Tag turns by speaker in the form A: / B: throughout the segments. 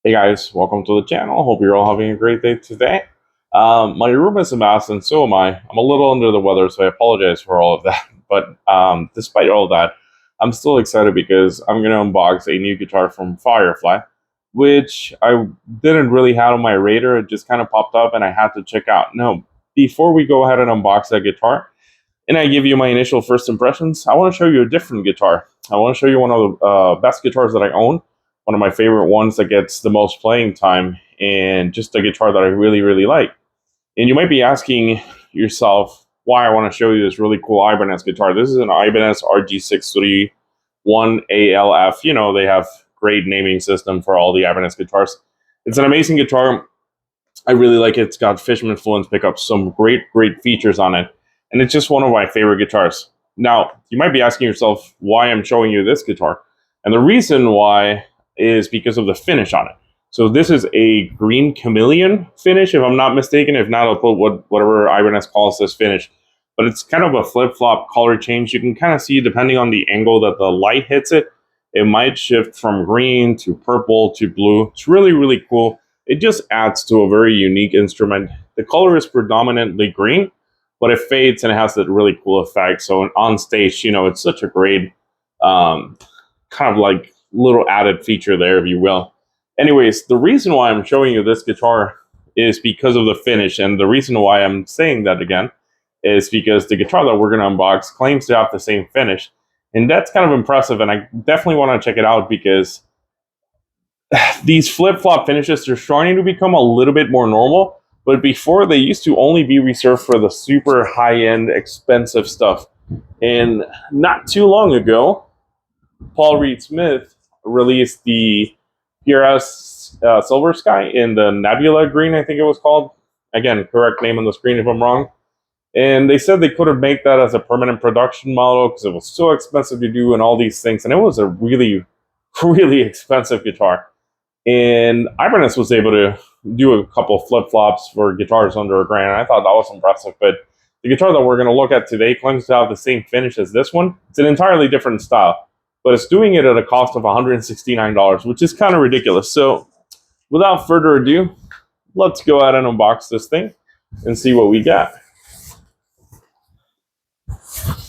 A: Hey guys, welcome to the channel. Hope you're all having a great day today. My room is a mess, and so am I. I'm a little under the weather, so I apologize for all of that. But despite all that, I'm still excited because I'm going to unbox a new guitar from Firefly, which I didn't really have on my radar. It just kind of popped up, and I had to check out. Now, before we go ahead and unbox that guitar, and I give you my initial first impressions, I want to show you a different guitar. I want to show you one of the best guitars that I own, one of my favorite ones that gets the most playing time, and just a guitar that I really, really like. And you might be asking yourself why I want to show you this really cool Ibanez guitar. This is an Ibanez RG631ALF. You know, they have great naming system for all the Ibanez guitars. It's an amazing guitar. I really like it. It's got Fishman Fluence pickups, some great features on it. And it's just one of my favorite guitars. Now, you might be asking yourself why I'm showing you this guitar. And the reason why is because of the finish on it. So this is a green Chameleon finish, if I'm not mistaken. If not, I'll put whatever Ibanez calls this finish. But it's kind of a flip-flop color change. You can kind of see, depending on the angle that the light hits it, it might shift from green to purple to blue. It's really, really cool. It just adds to a very unique instrument. The color is predominantly green, but it fades and it has that really cool effect. So on stage, you know, it's such a great kind of like little added feature there, if you will. Anyways, the reason why I'm showing you this guitar is because of the finish. And the reason why I'm saying that again is because the guitar that we're going to unbox claims to have the same finish. And that's kind of impressive. And I definitely want to check it out because these flip-flop finishes are starting to become a little bit more normal. But before, they used to only be reserved for the super high-end, expensive stuff. And not too long ago, Paul Reed Smith released the PRS Silver Sky in the Nebula Green, I think it was called. Again, correct name on the screen if I'm wrong. And they said they couldn't make that as a permanent production model because it was so expensive to do and all these things. And it was a really, really expensive guitar. And Ibanez was able to do a couple of flip-flops for guitars under $1,000. I thought that was impressive. But the guitar that we're going to look at today claims to have the same finish as this one. It's an entirely different style, but it's doing it at a cost of $169, which is kind of ridiculous. So without further ado, let's go ahead and unbox this thing and see what we got.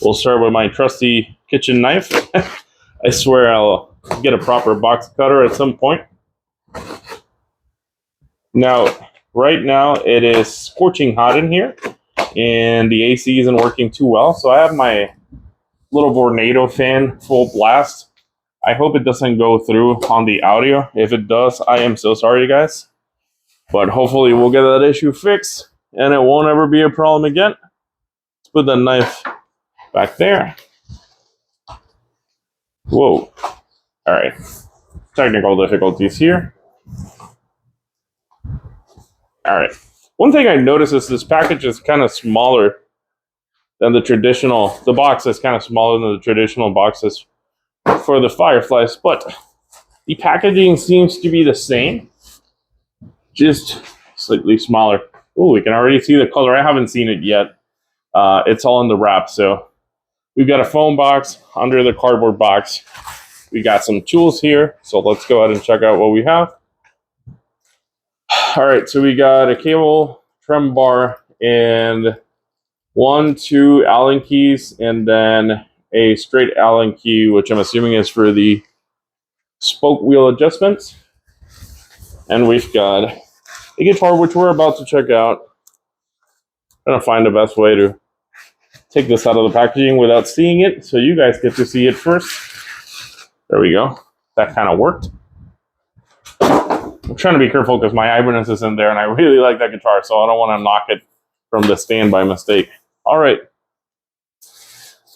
A: We'll start with my trusty kitchen knife. I swear I'll get a proper box cutter at some point. Now, right now it is scorching hot in here, and the AC isn't working too well. So I have my little Vornado fan full blast. I hope it doesn't go through on the audio. If it does, I am so sorry, guys. But hopefully we'll get that issue fixed, and it won't ever be a problem again. Let's put the knife back there. Whoa. All right. Technical difficulties here. All right. One thing I noticed is this package is kind of smaller than the traditional. The box is kind of smaller than the traditional boxes for the Fireflies, but the packaging seems to be the same, just slightly smaller. Oh, we can already see the color. I haven't seen it yet. It's all in the wrap. So we've got a foam box under the cardboard box. We got some tools here. So let's go ahead and check out what we have. All right, so we got a cable, trem bar, and 2 Allen keys, and then a straight Allen key, which I'm assuming is for the spoke wheel adjustments. And we've got a guitar, which we're about to check out. I'm gonna find the best way to take this out of the packaging without seeing it, so you guys get to see it first. There we go. That kind of worked. I'm trying to be careful because my Ibanez is in there, and I really like that guitar, so I don't want to knock it from the stand by mistake. All right.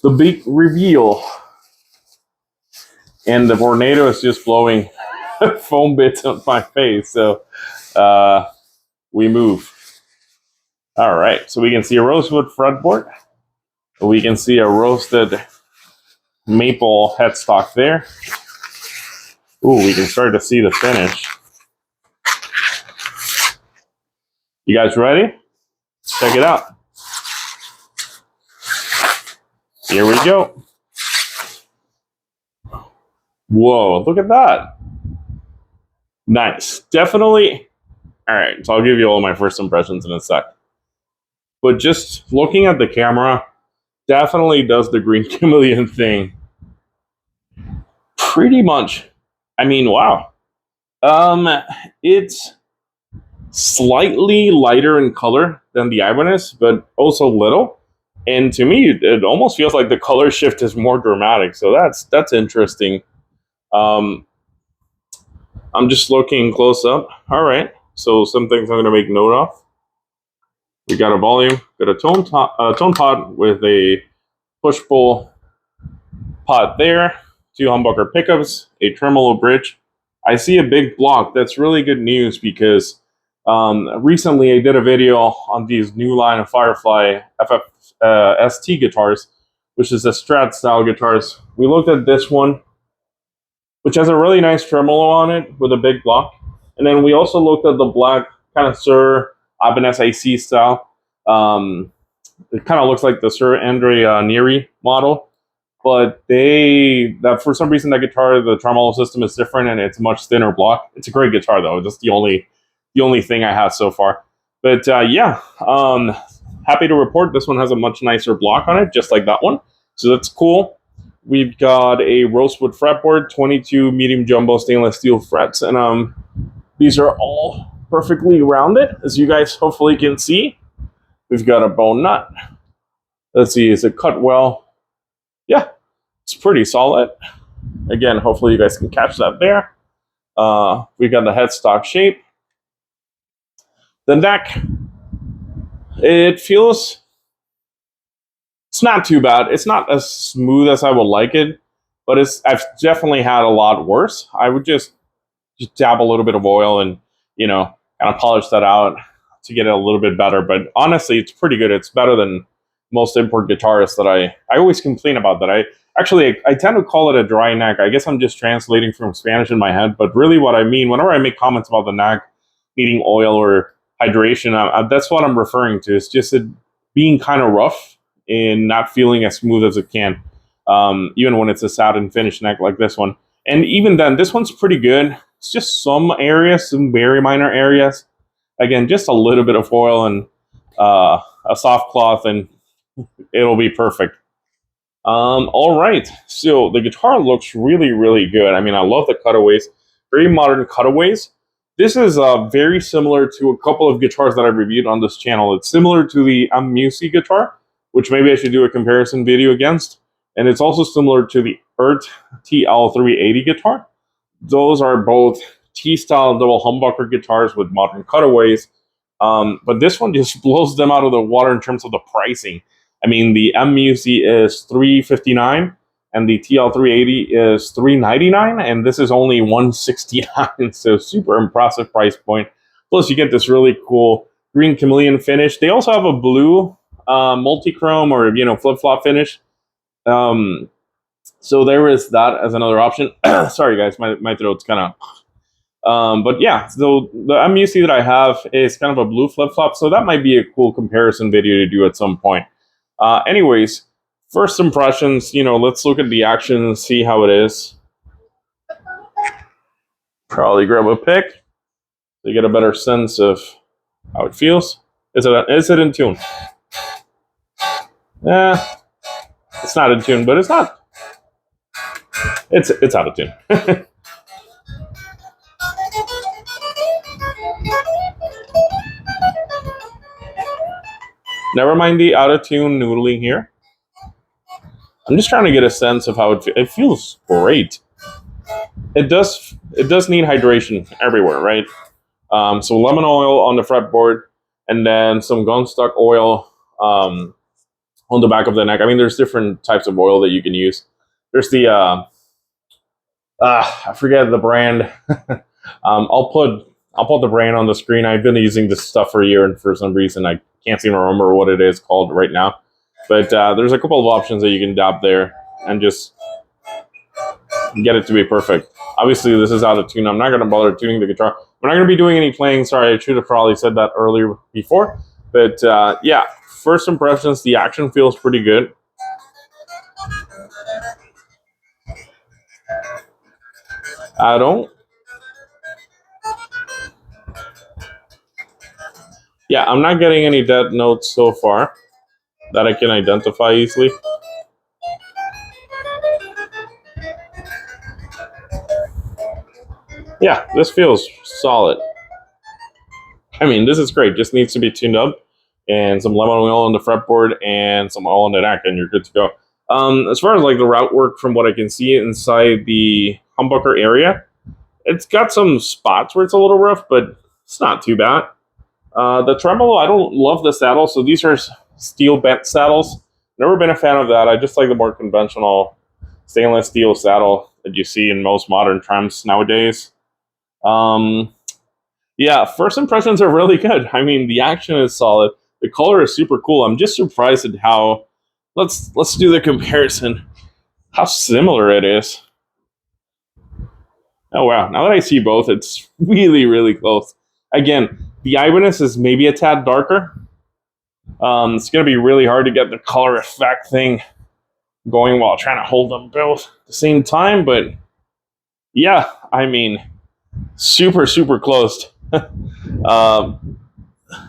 A: The big reveal. And the Vornado is just blowing foam bits on my face, so we move. All right, so we can see a rosewood fretboard. We can see a roasted maple headstock there. Ooh, we can start to see the finish. You guys ready? Check it out. Here we go. Whoa, look at that. Nice. Definitely. All right, so I'll give you all my first impressions in a sec. But just looking at the camera, definitely does the green chameleon thing. Pretty much. I mean, wow. It's slightly lighter in color than the Ibanez, but also little. And to me, it almost feels like the color shift is more dramatic. So that's interesting. Um, I'm just looking close up. All right. So some things I'm going to make note of. We got a volume, got a tone pot with a push-pull pot there, two humbucker pickups, a tremolo bridge. I see a big block. That's really good news because recently I did a video on these new line of Firefly FFTL guitars, which is the Strat style guitars. We looked at this one, which has a really nice tremolo on it with a big block. And then we also looked at the black kind of Sir Ibanez AC style. It kind of looks like the Sir Andre Neri model, but that for some reason that guitar, the tremolo system is different and it's a much thinner block. It's a great guitar though. That's the only thing I have so far. But happy to report this one has a much nicer block on it, just like that one. So that's cool. We've got a rosewood fretboard, 22 medium jumbo stainless steel frets, and these are all perfectly rounded, as you guys hopefully can see. We've got a bone nut. Let's see, is it cut well? Yeah, it's pretty solid. Again, hopefully you guys can catch that there. We've got the headstock shape. The neck, it's not too bad. It's not as smooth as I would like it, but I've definitely had a lot worse. I would just dab a little bit of oil and, kind of polish that out to get it a little bit better. But honestly, it's pretty good. It's better than most import guitarists that I always complain about that. I tend to call it a dry neck. I guess I'm just translating from Spanish in my head, but really what I mean, whenever I make comments about the neck needing oil or hydration, that's what I'm referring to. It's just it being kind of rough and not feeling as smooth as it can, even when it's a satin finish neck like this one. And even then, this one's pretty good. It's just some areas, some very minor areas. Again, just a little bit of oil and a soft cloth, and it'll be perfect. All right, so the guitar looks really, really good. I mean, I love the cutaways, very modern cutaways. This is very similar to a couple of guitars that I've reviewed on this channel. It's similar to the Music guitar, which maybe I should do a comparison video against. And it's also similar to the FFTL 380 guitar. Those are both T-style double humbucker guitars with modern cutaways. But this one just blows them out of the water in terms of the pricing. I mean, the Music is $359 and the TL380 is $399, and this is only $169. So super impressive price point. Plus, you get this really cool green chameleon finish. They also have a blue multi-chrome or flip-flop finish. So there is that as another option. Sorry guys, my throat's kind of but yeah, so the Music that I have is kind of a blue flip-flop, so that might be a cool comparison video to do at some point. Anyways, first impressions, let's look at the action and see how it is. Probably grab a pick to get a better sense of how it feels. Is it in tune? Yeah, it's not in tune, but it's not. It's out of tune. Never mind the out of tune noodling here. I'm just trying to get a sense of how it feels great. It does need hydration everywhere, right? So lemon oil on the fretboard, and then some gunstock oil on the back of the neck. I mean, there's different types of oil that you can use. There's the I forget the brand. I'll put the brand on the screen. I've been using this stuff for a year, and for some reason I can't seem to remember what it is called right now. But there's a couple of options that you can dab there and just get it to be perfect. Obviously, this is out of tune. I'm not going to bother tuning the guitar. We're not going to be doing any playing. Sorry, I should have probably said that earlier before. But yeah, first impressions, the action feels pretty good. I don't Yeah, I'm not getting any dead notes so far that I can identify easily. Yeah, this feels solid. I mean, this is great. Just needs to be tuned up, and some lemon oil on the fretboard and some oil on the neck, and you're good to go. As far as like the route work, from what I can see inside the humbucker area, it's got some spots where it's a little rough, but it's not too bad. The tremolo, I don't love the saddle, so these are steel bent saddles. Never been a fan of that. I just like the more conventional stainless steel saddle that you see in most modern trims nowadays. Um, yeah, first impressions are really good. I mean, the action is solid. The color is super cool. I'm just surprised at how. Let's do the comparison. How similar it is. Oh wow! Now that I see both, it's really really close. Again, the Ibanez is maybe a tad darker. It's going to be really hard to get the color effect thing going while trying to hold them both at the same time. But yeah, I mean, super super close. um,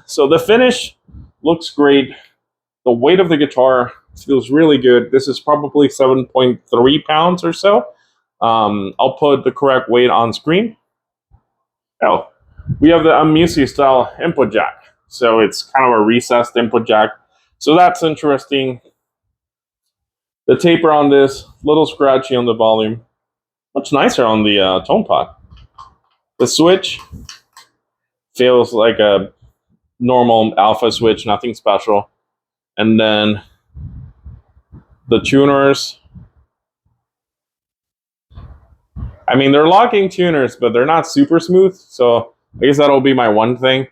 A: so the finish looks great. The weight of the guitar feels really good. This is probably 7.3 pounds or so. I'll put the correct weight on screen. Oh, we have the Music style input jack. So it's kind of a recessed input jack. So that's interesting. The taper on this, little scratchy on the volume. Much nicer on the tone pot. The switch feels like a normal alpha switch, nothing special. And then the tuners. I mean, they're locking tuners, but they're not super smooth. So I guess that'll be my one thing.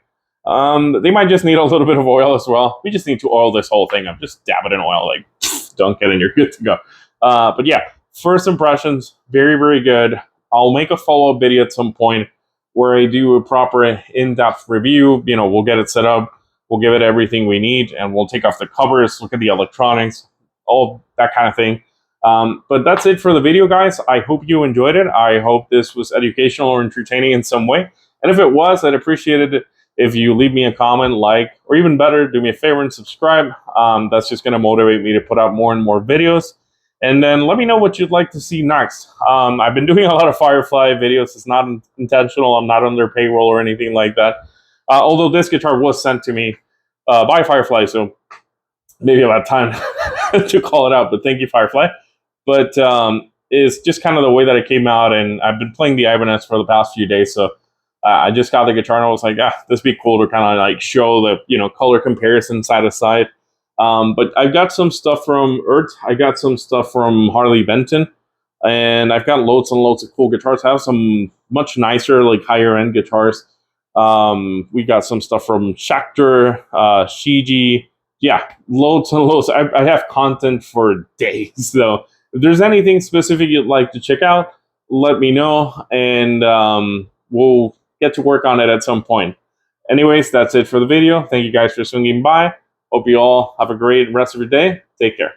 A: They might just need a little bit of oil as well. We just need to oil this whole thing up. Just dab it in oil, like dunk it, and you're good to go. But yeah, first impressions, very, very good. I'll make a follow-up video at some point where I do a proper in-depth review. You know, we'll get it set up, we'll give it everything we need, and we'll take off the covers, look at the electronics, all that kind of thing. But that's it for the video, guys. I hope you enjoyed it. I hope this was educational or entertaining in some way. And if it was, I'd appreciate it if you leave me a comment, like, or even better, do me a favor and subscribe. That's just going to motivate me to put out more and more videos. And then let me know what you'd like to see next. I've been doing a lot of Firefly videos. It's not intentional. I'm not on their payroll or anything like that. Although this guitar was sent to me by Firefly, so maybe about time to call it out. But thank you, Firefly. But it's just kind of the way that it came out, and I've been playing the Ibanez for the past few days, so I just got the guitar and I was like, this would be cool to kind of like show the color comparison side to side. But I've got some stuff from Ert, I got some stuff from Harley Benton, and I've got loads and loads of cool guitars. I have some much nicer, like higher end guitars. We got some stuff from Schecter, Shiji. Yeah, loads and loads. I have content for days, so if there's anything specific you'd like to check out, let me know, and we'll get to work on it at some point. Anyways, that's it for the video. Thank you guys for swinging by. Hope you all have a great rest of your day. Take care.